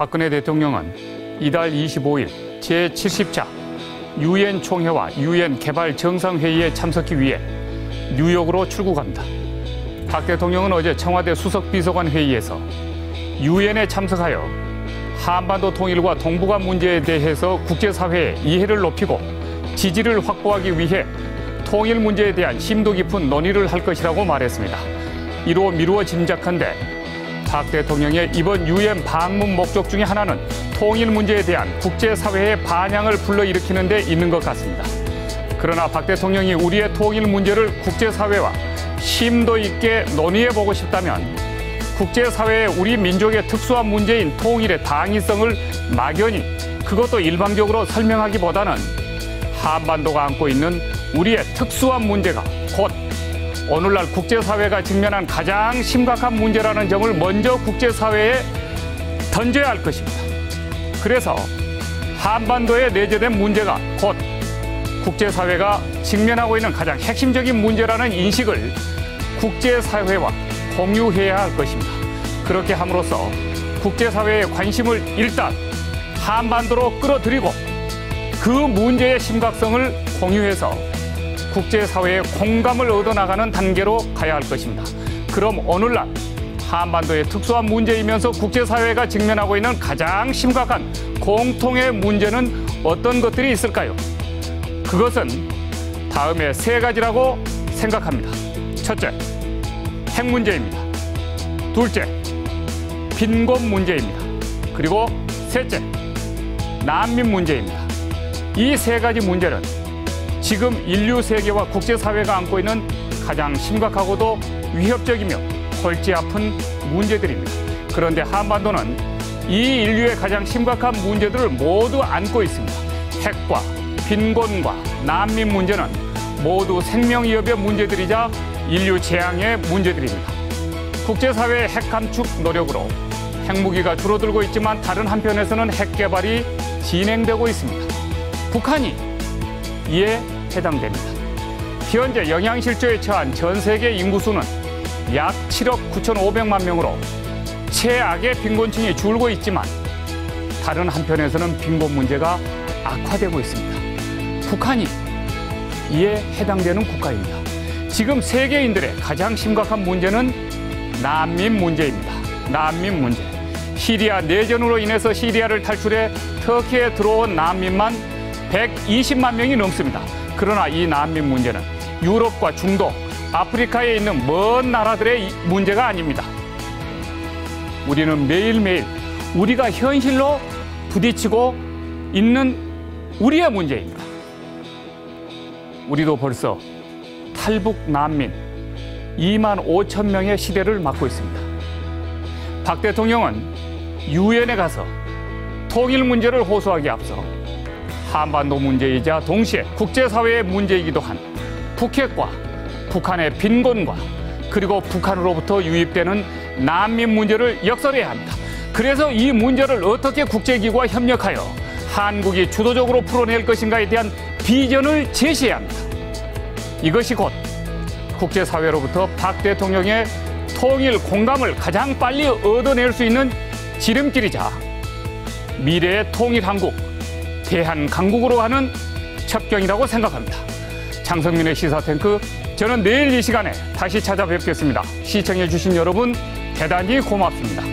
박근혜 대통령은 이달 25일 제70차 유엔 총회와 유엔 개발 정상회의에 참석하기 위해 뉴욕으로 출국합니다. 박 대통령은 어제 청와대 수석비서관 회의에서 유엔에 참석하여 한반도 통일과 동북아 문제에 대해서 국제사회의 이해를 높이고 지지를 확보하기 위해 통일 문제에 대한 심도 깊은 논의를 할 것이라고 말했습니다. 이로 미루어 짐작한데 박 대통령의 이번 유엔 방문 목적 중에 하나는 통일 문제에 대한 국제사회의 반향을 불러일으키는 데 있는 것 같습니다. 그러나 박 대통령이 우리의 통일 문제를 국제사회와 심도 있게 논의해보고 싶다면 국제사회의 우리 민족의 특수한 문제인 통일의 당위성을 막연히 그것도 일방적으로 설명하기보다는 한반도가 안고 있는 우리의 특수한 문제가 곧 오늘날 국제사회가 직면한 가장 심각한 문제라는 점을 먼저 국제사회에 던져야 할 것입니다. 그래서 한반도에 내재된 문제가 곧 국제사회가 직면하고 있는 가장 핵심적인 문제라는 인식을 국제사회와 공유해야 할 것입니다. 그렇게 함으로써 국제사회의 관심을 일단 한반도로 끌어들이고 그 문제의 심각성을 공유해서 국제사회의 공감을 얻어나가는 단계로 가야 할 것입니다. 그럼 오늘날 한반도의 특수한 문제이면서 국제사회가 직면하고 있는 가장 심각한 공통의 문제는 어떤 것들이 있을까요? 그것은 다음에 세 가지라고 생각합니다. 첫째, 핵 문제입니다. 둘째, 빈곤 문제입니다. 그리고 셋째, 난민 문제입니다. 이 세 가지 문제는 지금 인류 세계와 국제사회가 안고 있는 가장 심각하고도 위협적이며 골치 아픈 문제들입니다. 그런데 한반도는 이 인류의 가장 심각한 문제들을 모두 안고 있습니다. 핵과 빈곤과 난민 문제는 모두 생명 위협의 문제들이자 인류 재앙의 문제들입니다. 국제사회의 핵 감축 노력으로 핵무기가 줄어들고 있지만 다른 한편에서는 핵 개발이 진행되고 있습니다. 북한이 이에 해당됩니다. 현재 영양실조에 처한 전 세계 인구수는 약 7억 9,500만 명으로 최악의 빈곤층이 줄고 있지만 다른 한편에서는 빈곤 문제가 악화되고 있습니다. 북한이 이에 해당되는 국가입니다. 지금 세계인들의 가장 심각한 문제는 난민 문제입니다. 난민 문제. 시리아 내전으로 인해서 시리아를 탈출해 터키에 들어온 난민만 120만 명이 넘습니다. 그러나 이 난민 문제는 유럽과 중동, 아프리카에 있는 먼 나라들의 문제가 아닙니다. 우리는 매일매일 우리가 현실로 부딪히고 있는 우리의 문제입니다. 우리도 벌써 탈북 난민 2만 5천 명의 시대를 맞고 있습니다. 박 대통령은 유엔에 가서 통일 문제를 호소하기에 앞서 한반도 문제이자 동시에 국제사회의 문제이기도 한 북핵과 북한의 빈곤과 그리고 북한으로부터 유입되는 난민 문제를 역설해야 합니다. 그래서 이 문제를 어떻게 국제기구와 협력하여 한국이 주도적으로 풀어낼 것인가에 대한 비전을 제시해야 합니다. 이것이 곧 국제사회로부터 박 대통령의 통일 공감을 가장 빨리 얻어낼 수 있는 지름길이자 미래의 통일 한국, 대한강국으로 가는 첩경이라고 생각합니다. 장성민의 시사탱크, 저는 내일 이 시간에 다시 찾아뵙겠습니다. 시청해주신 여러분 대단히 고맙습니다.